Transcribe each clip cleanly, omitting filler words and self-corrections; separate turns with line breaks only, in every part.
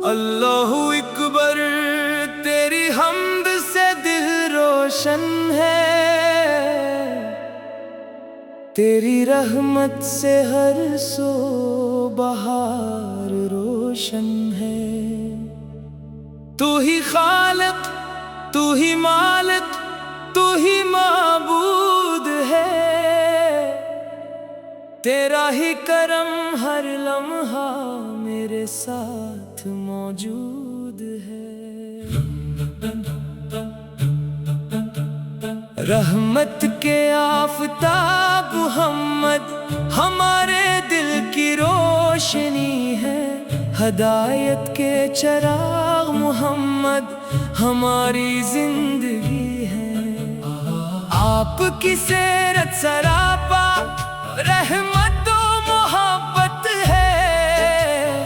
اللہ اکبر، تیری حمد سے دل روشن ہے، تیری رحمت سے ہر سو بہار روشن ہے۔ تو ہی خالق، تو ہی مالک، تو ہی معبود ہے، تیرا ہی کرم ہر لمحہ میرے ساتھ موجود ہے۔ رحمت کے آفتاب محمد ہمارے دل کی روشنی ہے، ہدایت کے چراغ محمد ہماری زندگی ہے۔ آپ کی سیرت سراپا رحمت و محبت ہے،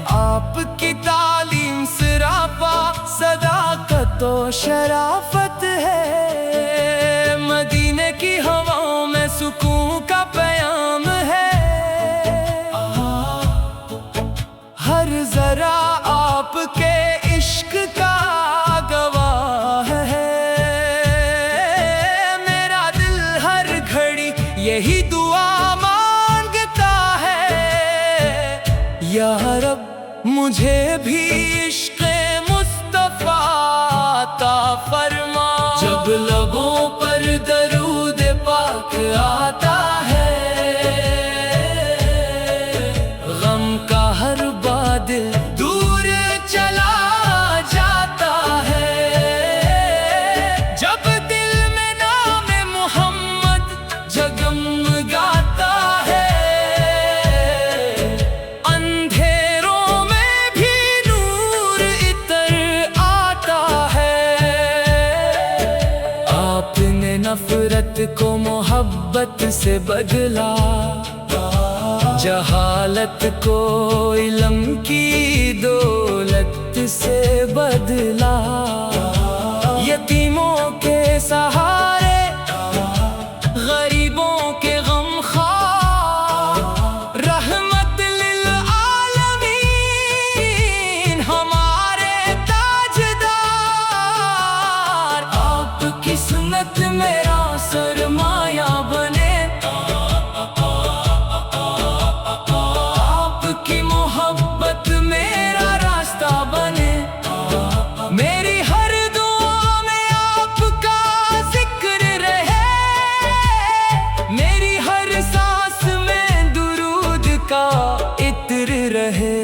آپ کی تعلیم سراپا صداقت و شرافت ہے، مدینے کی ہواؤں میں سکون کا پیام ہے، ہر ذرا آپ کے عشق کا گواہ ہے، میرا دل ہر گھڑی یہی دعا مانگتا ہے، یا رب مجھے بھی عشق مصطفیٰ عطا فرما۔ جب لبوں پر درود پاک آتا ہے، غم کا ہر بادل دور چلا جاتا ہے، جب دل میں نام محمد جگمگاتا ہے، اندھیروں میں بھی نور عطر آتا ہے، آپ نے نفرت کو محبت سے بدلا، جہالت کو علم کی دولت سے بدلا، یتیموں کے سہارے غریبوں کے غم خوار، رحمت للعالمین ہمارے تاجدار، آپ کی سنت میرا سرمایہ بنے، آپ کی محبت میرا راستہ بنے، میری ہر دعا میں آپ کا ذکر رہے، میری ہر سانس میں درود کا عطر رہے،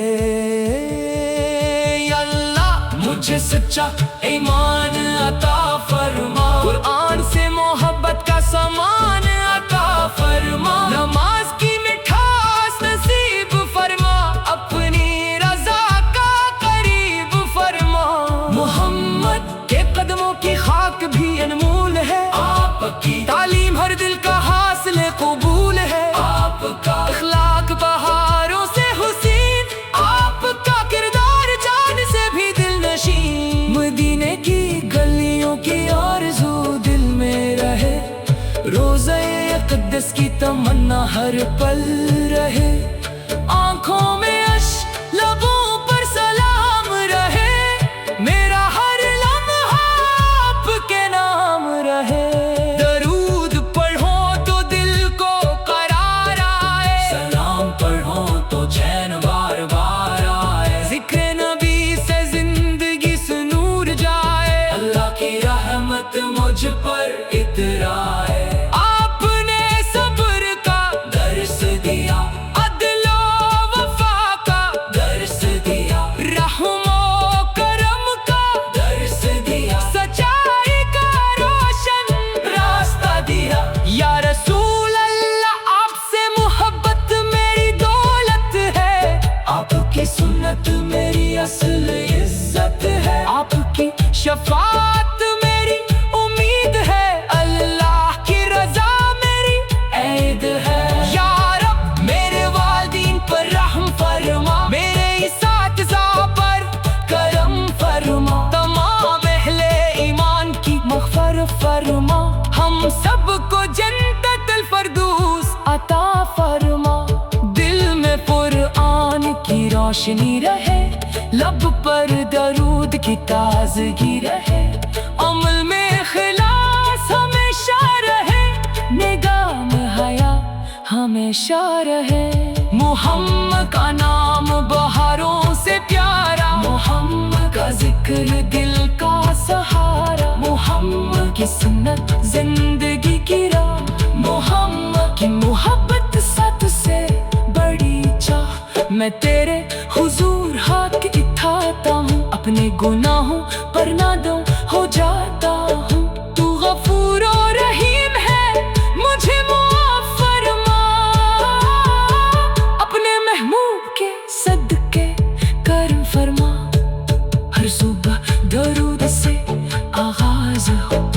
یا اللہ مجھے سچا ایمان عطا فرما، قرآن سے محبت کا سامان عطا فرما، نماز کی مٹھاس نصیب فرما، اپنی رضا کا قریب فرما، محمد کے قدموں کی خاک بھی انمول ہے، آپ کی تعلیم ہر دل کا حاصل قبول ہے، آپ کا اخلاق بہاروں سے حسین، آپ کا کردار جان سے بھی دل نشین، مدینے کی گلیوں کی آرزو دل میں رہے، روضہ اقدس کی تمنا ہر پل رہے، آنکھوں میں اشک لبوں پر سلام رہے، میرا ہر لمحہ آپ کے نام رہے، درود پڑھو تو دل کو قرار آئے، سلام پڑھو تو چین بار بار آئے، ذکر نبی سے زندگی سے نور جائے، اللہ کی رحمت مجھ پر اترائے، آپ نے صبر کا درس دیا، عدل و وفا کا درس دیا، رحم و کرم کا درس دیا، سچائی کا روشن راستہ دیا، یا رسول اللہ آپ سے محبت میری دولت ہے، آپ کی سنت میری اصل عزت ہے، آپ کی شفاعت میری امید ہے، اللہ کی رضا میری عید ہے، یا رب میرے والدین پر رحم فرما، میرے اساتذہ پر کرم فرما، تمام اہل ایمان کی مغفرت فرما، ہم سب کو جنت الفردوس عطا فرما، دل میں قرآن کی روشنی رہے، لب پر درود کی تازگی رہے، عمل میں اخلاص ہمیشہ رہے، نگاہ میں حیا ہمیشہ رہے۔ محمد کا نام بہاروں سے پیارا، محمد کا ذکر دل کا سہارا، محمد کی سنت زندگی کی راہ، محمد کی محبت سب سے بڑی چاہ۔ میں تیرے حضور ہاتھ اٹھاتا ہوں، اپنے گناہوں پر نادم ہو جاتا ہوں۔ تو غفور و رحیم ہے، مجھے معاف فرما، اپنے محبوب کے صدقے کرم فرما۔ ہر صبح درود سے آغاز ہو،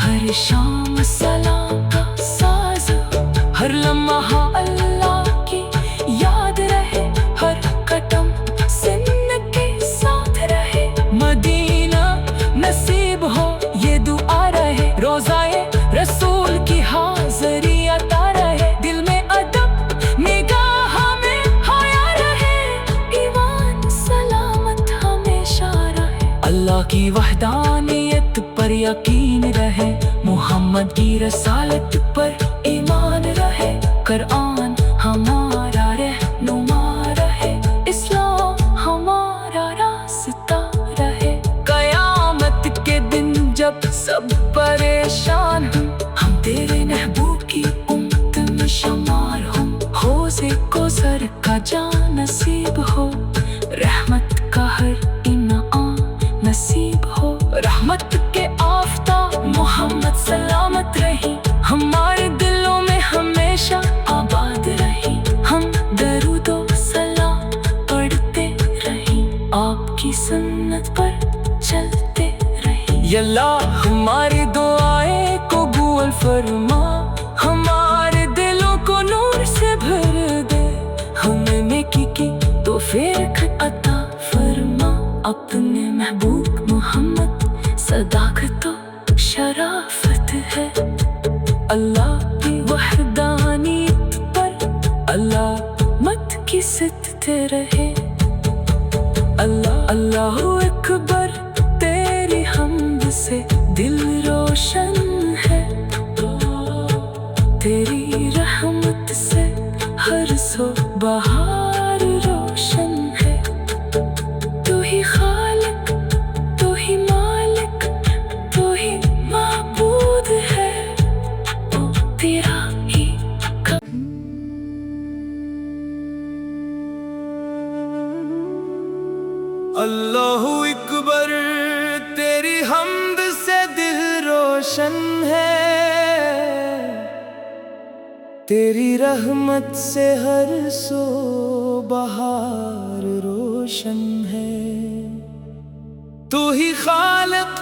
ہر شام سلام کا ساز ہو، ہر لمحہ اللہ کی یاد رہے، ہر قدم سنت کے ساتھ رہے۔ مدینہ نصیب ہو یہ دعا رہے، روزائے رسول کی حاضری عطا رہے، دل میں ادب نگاہ میں حیا رہے، ایمان سلامت ہمیشہ رہے۔ اللہ کی وحدانیت پر یقین رہے، محمد کی رسالت پر ایمان رہے، قرآن ہمارا رہنما رہے، اسلام ہمارا راستہ رہے۔ قیامت کے دن جب سب پریشان ہوں، ہم تیرے محبوب کی امت میں شمار ہوں، حوض کوثر کا جام نصیب ہو، رحمت کا ہر انعام نصیب ہو۔ رحمت کے آفتاب محمد سلامت رہی، ہمارے دلوں میں ہمیشہ آباد رہی، ہم درود و سلام پڑھتے رہیں، آپ کی سنت پر چلتے رہیں۔ یا اللہ ہماری دعائیں قبول فرما، ہمارے دلوں کو نور سے بھر دے، ہمیں نیکی کی توفیق عطا فرما۔ اپنے محبوب محمد صداقت و شرافت ہے، اللہ کی وحدانیت پر علامت کی ستتے رہے۔ اللہ اللہ اکبر، تیری حمد سے دل روشن ہے، تیری رحمت سے ہر سو بہار روشن ہے۔ تو ہی خالق، تو ہی مالک، تو ہی معبود ہے، تیرا ہی اللہ اکبر، تیری حمد سے دل روشن ہے، تیری رحمت سے ہر سو بہار روشن ہے۔ تو ہی خالق،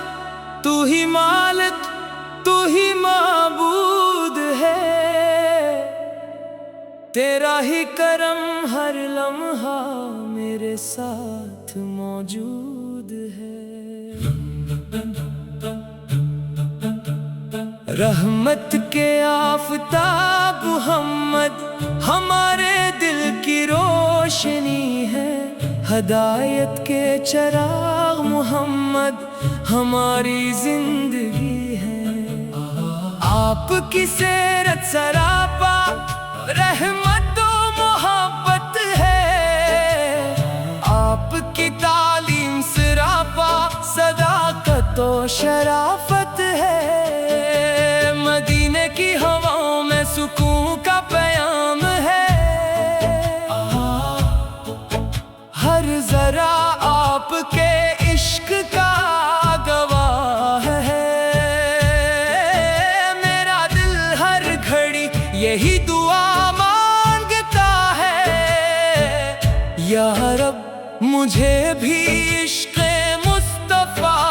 تو ہی مالک، تو ہی معبود ہے، تیرا ہی کرم ہر لمحہ میرے ساتھ موجود ہے۔ رحمت کے آفتاب محمد ہمارے دل کی روشنی ہے، ہدایت کے چراغ محمد ہماری زندگی ہے۔ آپ کی سیرت سراپا رحمت و محبت ہے، آپ کی تعلیم سراپا صداقت و شرافت ہے۔ مدینے کی ہواؤں میں سکون کا پیام ہے، ہر ذرا آپ کے عشق کا گواہ ہے۔ میرا دل ہر گھڑی یہی دعا مانگتا ہے، یا رب مجھے بھی عشق مصطفیٰ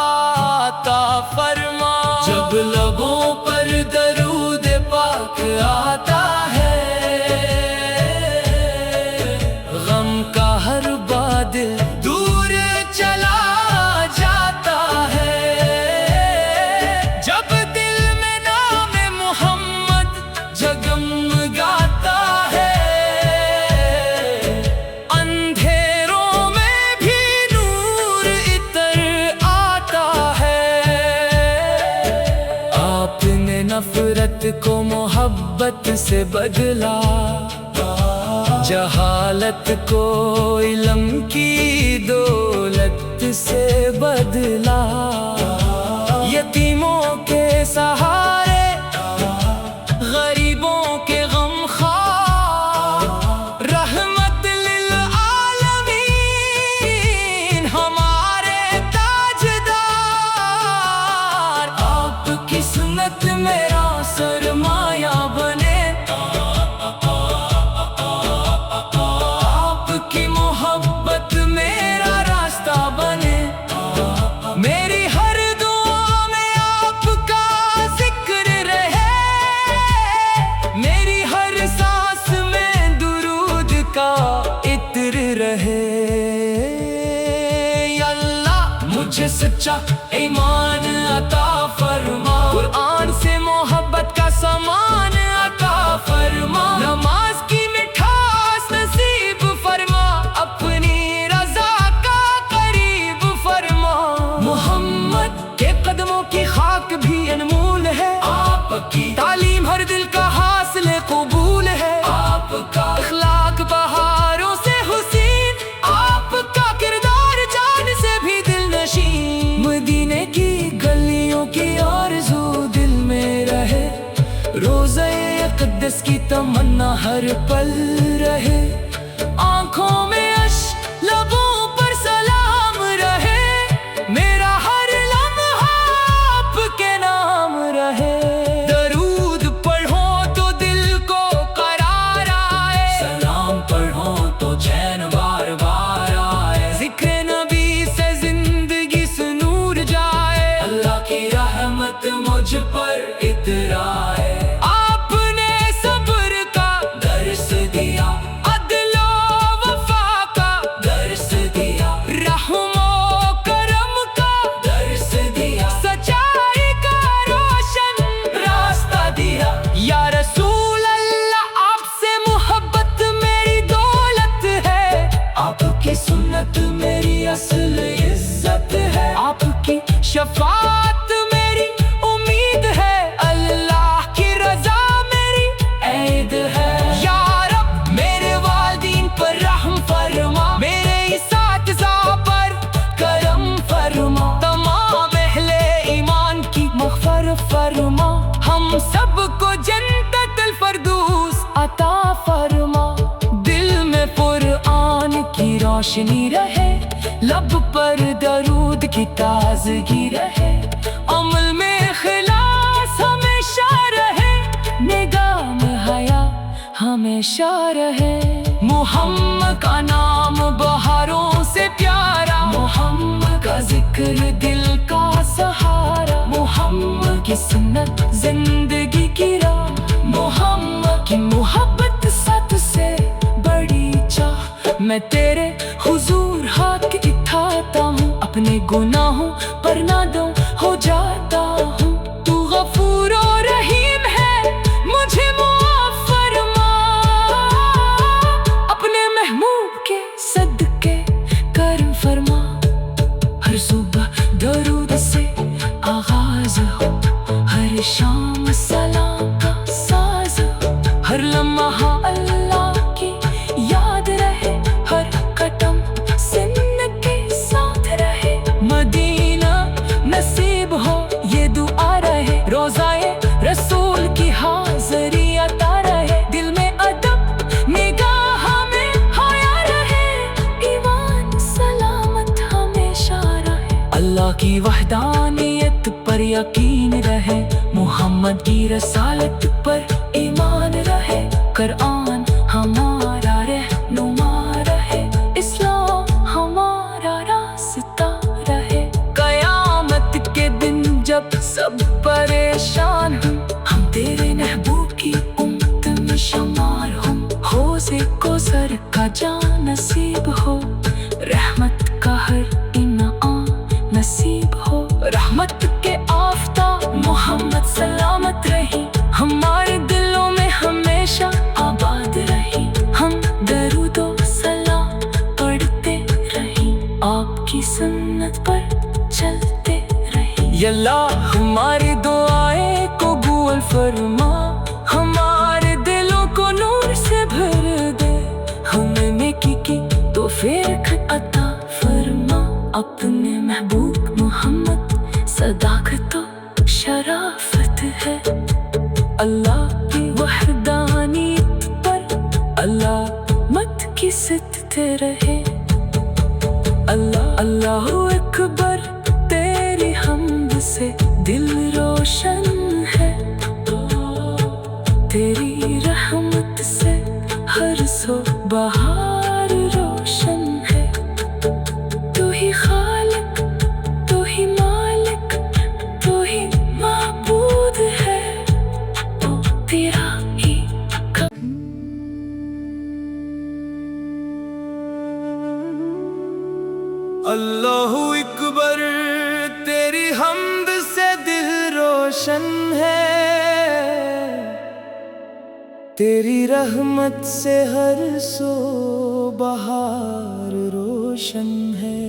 عطا فرما۔ جب لبوں پر درود پاک آتا ہے، غم کا ہر بادل دور چلا جاتا ہے۔ جب دل میں نام محمد جگمگاتا ہے، اندھیروں میں بھی نور کثرت کو محبت سے بدلا، جہالت کو علم کی دولت سے بدلا، یتیموں کے سہارے غریبوں کے غم خوار، رحمت للعالمین ہمارے تاجدار، آپ کی سنت میرا سرمایہ بنے، آپ کی محبت میرا راستہ بنے، میری ہر دعا میں آپ کا ذکر رہے، میری ہر سانس میں درود کا عطر رہے، یا اللہ مجھے سچا ایمان عطا فرما، قرآن سے محبت کا سامان عطا فرما، نماز کی مٹھاس نصیب فرما، اپنی رضا کا قریب فرما، محمد کے قدموں کی خاک بھی انمول ہے، آپ کی تعلیم ہر دل کا حاصل قبول ہے، آپ کا اخلاق بہاروں سے حسین، آپ کا کردار جان سے بھی دل نشین، مدینے کی گلیوں کی آرزو دل میں رہے، روضہ اقدس کی تمنا ہر پل رہے، آنکھوں میں اشک لبوں پر سلام رہے، میرا ہر لمحہ آپ کے نام رہے، درود پڑھو تو دل کو قرار آئے، سلام پڑھو تو چین بار بار آئے، ذکر نبی سے زندگی سے نور جائے، اللہ کی رحمت مجھ پر اترائے، آپ نے صبر کا درس دیا، عدل و وفا کا درس دیا، رحم و کرم کا درس دیا، سچائی کا روشن راستہ دیا، یا رسول اللہ آپ سے محبت میری دولت ہے، آپ کی سنت میری اصل عزت ہے، آپ کی شفاعت میری امید ہے، اللہ کی رضا میری عید ہے، یا رب میرے والدین پر رحم فرما، میرے اساتذہ پر کرم فرما، تمام اہل ایمان کی مغفرت فرما، ہم سب کو جنت الفردوس عطا فرما، دل میں قرآن کی روشنی رہے، لب پر درود کی تازگی رہے، عمل میں اخلاص ہمیشہ رہے، نگاہ میں حیا ہمیشہ رہے، محمد کا نام بہاروں سے پیارا، محمد کا ذکر دل کا سہارا، محمد کی سنت زندگی کی راہ، محمد کی محبت سب سے بڑی چاہ، میں تیرے حضور ہاتھ اٹھاتا ہوں، اپنے گناہوں پر نادم ہو جاتا ہوں، تو غفور و رحیم ہے مجھے معاف فرما، اپنے محبوب کے صدقے کرم فرما، ہر صبح درود سے آغاز ہو، ہر شام سلام کا ساز ہو، ہر لمحہ اللہ کی یاد رہے، ہر قدم سن کے ساتھ رہے، مدینہ نصیب ہو یہ دعا رہے، روزائے رسول کی حاضری عطا رہے، دل میں ادب نگاہ میں حیا رہے، ایمان سلامت ہمیشہ رہے، اللہ کی وحدانیت پر یقین رہے، محمد کی رسالت پر ایمان رہے، قرآن ہمارا رہنما رہے، اسلام ہمارا راستہ رہے، قیامت کے دن جب سب پریشان ہوں، ہم تیرے محبوب کی امت میں شمار ہوں، حوض کوثر کا جام نصیب ہو، رحمت کا ہر انعام نصیب ہو، رحمت کے آفتاب محمد سلامت رہی، ہمارے دلوں میں ہمیشہ آباد رہی، ہم درود و سلام پڑھتے رہیں، آپ کی سنت پر چلتے رہیں، یا اللہ ہماری دعائیں قبول فرما۔
اپنے محبوب محمد صداقت و شرافت ہے، اللہ کی وحدانیت پر علامت کی ستتے رہے، اللہ اللہ اکبر تیری حمد سے دل روشن ہے، تیری رحمت سے ہر سو بہار روشن ہے، تو ہی خالق تو ہی مالک تو ہی معبود ہے، تیرا ہی
اللہ اکبر تیری حمد سے دل روشن ہے، تیری رحمت سے ہر سو بہار روشن ہے،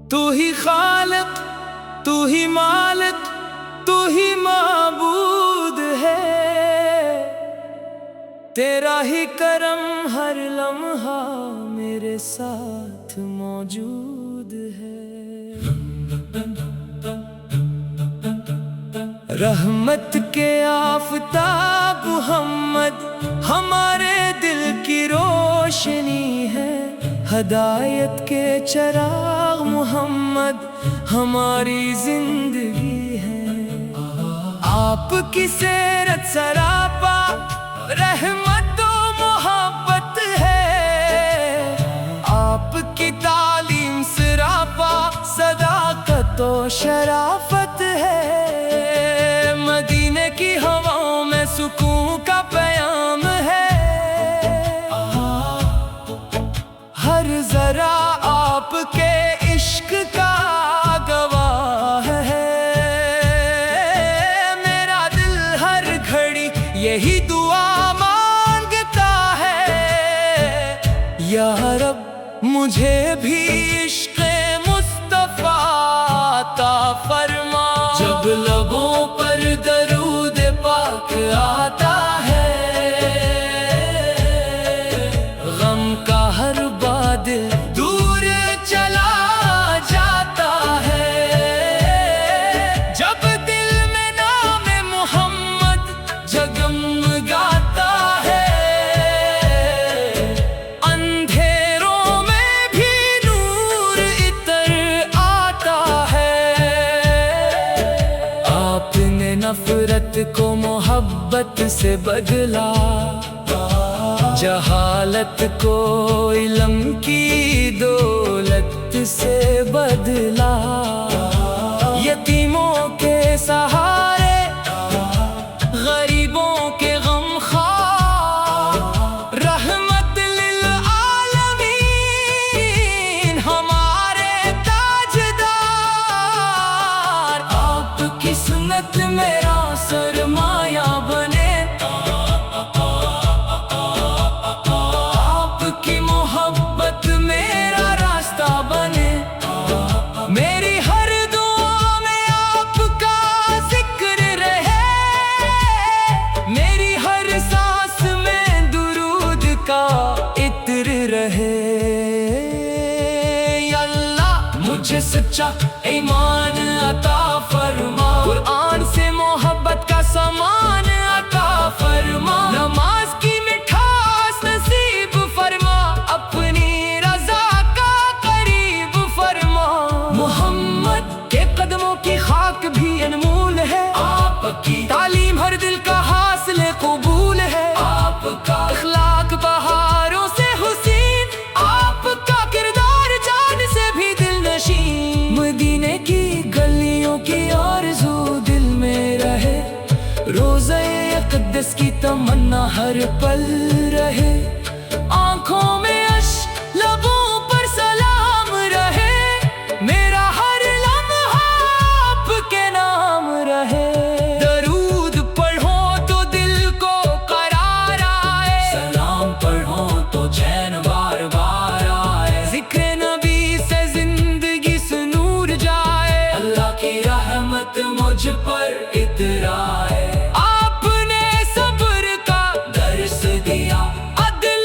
تو ہی خالق تو ہی مالک تو ہی معبود ہے، تیرا ہی کرم ہر لمحہ میرے ساتھ موجود ہے، رحمت کے آفتاب محمد ہمارے دل کی روشنی ہے، ہدایت کے چراغ محمد ہماری زندگی ہے، آپ کی سیرت سراپا رحمت و محبت ہے، آپ کی تعلیم سراپا صداقت و شرافت ہے، مدینے کی ہواؤں میں سکون کا پیام ہے، ہر ذرا آپ کے عشق کا گواہ ہے، میرا دل ہر گھڑی یہی دعا مانگتا ہے، یا رب مجھے بھی عشق مصطفیٰ عطا فرما، جب لبوں پر درود پاک آتا ہے، غم کا ہر بادل دور چلا جاتا ہے، جب دل میں نام محمد جگمگاتا ہے، اندھیروں میں بھی نور اتر آتا ہے، آپ نے نفرت کو محبت سے بدلا، جہالت کو علم کی دولت سے بدلا، یتیموں کے سہارے غریبوں کے غم خوار، رحمت للعالمین ہمارے تاجدار، آپ کی سنت میرا سرمایہ بنے، آپ کی محبت میرا راستہ بنے، میری ہر دعا میں آپ کا ذکر رہے، میری ہر سانس میں درود کا عطر رہے، یا اللہ مجھے سچا ایمان عطا فرما، قرآن سے محبت کا سامان عطا فرما، نماز کی مٹھاس نصیب فرما، اپنی رضا کا قریب فرما، محمد کے قدموں کی خاک بھی انمول ہے، آپ کی تعلیم ہر دل کا حاصل قبول ہے، آپ کا اخلاق بہاروں سے حسین، آپ کا کردار جان سے بھی دل نشین، مدینے کی گلیوں کی آرزو دل میں رہے، روضہ اقدس کی تمنا ہر پل رہے، آنکھوں میں اشک لبوں پر سلام رہے، میرا ہر لمحہ آپ کے نام رہے، درود پڑھو تو دل کو قرار آئے، سلام پڑھو تو چین بار بار آئے، ذکر نبی سے زندگی سے نور جائے، اللہ کی رحمت مجھ پر اترائے، آپ نے صبر کا درس دیا، عدل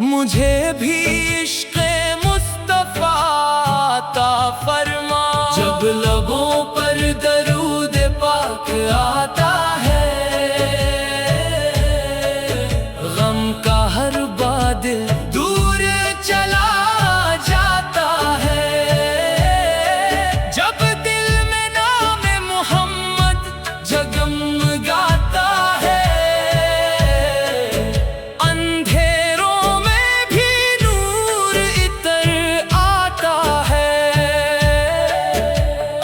مجھے بھی عشق مصطفیٰ عطا فرما۔ جب لبوں پر درود پاک آتا ہے، غم کا ہر بادل دور چلا جاتا ہے۔ جب دل میں نام محمد جگمگاتا ہے، اندھیروں میں بھی نور اتر آتا ہے۔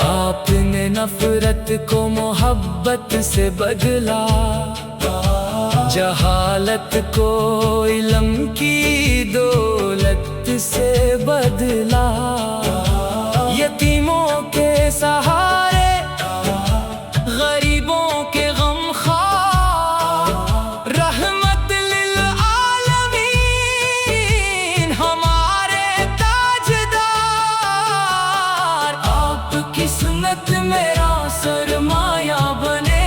آپ نے نفرت کو محبت سے بدلا، جہالت کو علم کی دولت سے بدلا۔ یتیموں کے سہارے، غریبوں کے غم خوار، رحمت للعالمین ہمارے تاجدار۔ آپ کی سنت میرا سرمایہ بنے،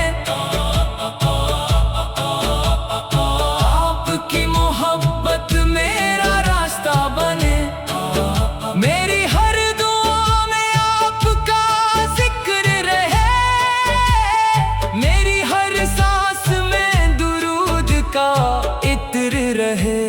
محبت میرا راستہ بنے۔ میری ہر دعا میں آپ کا ذکر رہے، میری ہر سانس میں درود کا عطر رہے۔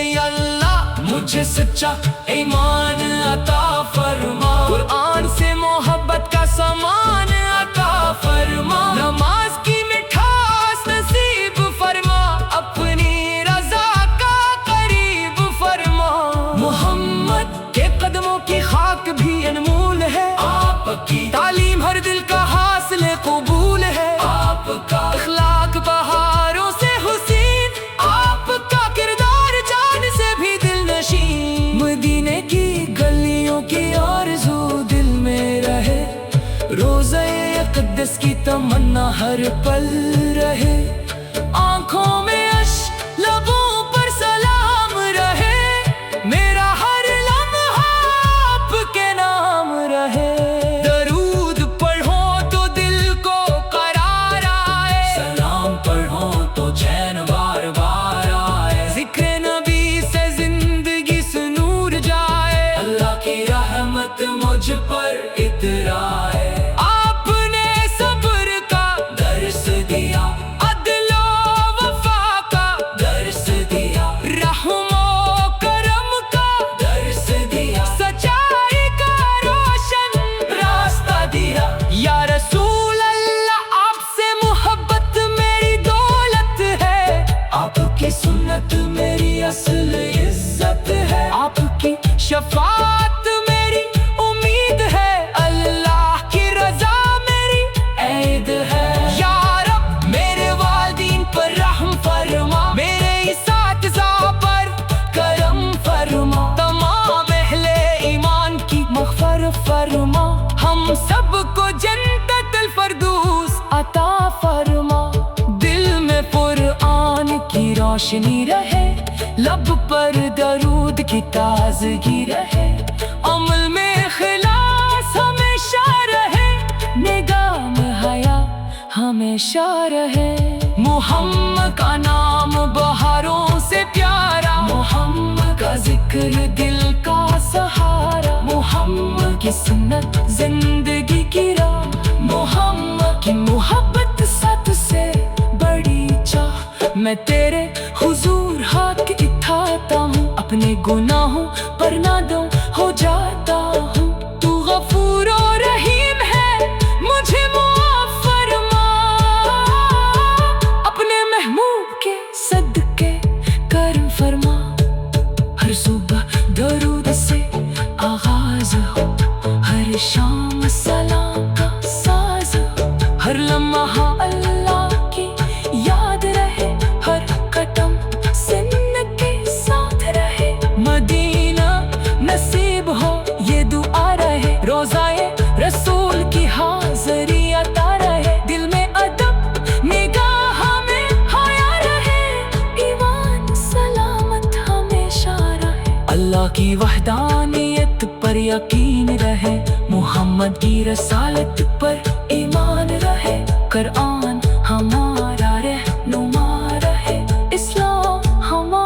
یا اللہ مجھے سچا ایمان عطا فرما، قرآن سے محبت کا سامان عطا فرما۔ نماز کی مٹھاس نصیب فرما، اپنی رضا کا قریب فرما۔ محمد کے قدموں کی خاک بھی انمول ہے، آپ کی تعلیم ہر دل کا حاصل قبول ہے۔ آپ کا اخلاق بہاروں سے حسین، آپ کا کردار جان سے بھی دل نشین۔ مدینے کی گلیوں کی آرزو دل میں رہے، روضہ اقدس کی تمنا ہر پل رہے۔ آنکھوں میں اشک، لبوں پر سلام رہے، میرا ہر لمحہ آپ کے نام رہے۔ درود پڑھو تو دل کو قرار آئے، سلام پڑھو تو چین بار بار آئے۔ ذکر نبی سے زندگی سے نور جائے، اللہ کی رحمت مجھ پر اترائے۔ آپ نے صبر کا درس دیا، عدل و وفا کا درس دیا، رحم و کرم کا درس دیا، سچائی کا روشن راستہ دیا۔ یا رسول اللہ آپ سے محبت میری دولت ہے، آپ کی سنت میری اصل عزت ہے، آپ کی شفاعت میری امید ہے، اللہ کی رضا میری عید ہے۔ یا رب میرے والدین پر رحم فرما، میرے اساتذہ پر کرم فرما، تمام اہل ایمان کی مغفرت فرما، ہم سب کو جنت الفردوس عطا فرما۔ دل میں قرآن کی روشنی رہے، لب پر درود کی تازگی رہے، عمل میں اخلاص ہمیشہ رہے، نگاہ میں حیا ہمیشہ رہے۔ محمد کا نام بہاروں سے پیارا، محمد کا ذکر دل کا سہارا، محمد کی سنت زندگی کی راہ، محمد کی محبت سب سے بڑی چاہ۔ میں تیرے حضور ہاتھ اٹھاتا ہوں، اپنے گناہوں پر نادم ہو جاتا ہوں۔ تو غفور و رحیم ہے، مجھے معاف فرما، اپنے محبوب کے صدقے کرم فرما۔ ہر صبح درود سے آغاز ہو، ہر شام سلام کا ساز ہو، ہر لمحہ اللہ کی یاد رہے، ہر قدم سنت کے ساتھ رہے۔ مدینہ نصیب ہو یہ دعا رہے، روزائے رسول کی حاضری عطا رہے، دل میں ادب نگاہ میں حیا رہے، ایمان سلامت ہمیشہ رہے۔ اللہ کی وحدانیت پر یقین رہے، محمد کی رسالت پر ایمان رہے، قرآن ہمارا رہنما رہے، اسلام ہمارا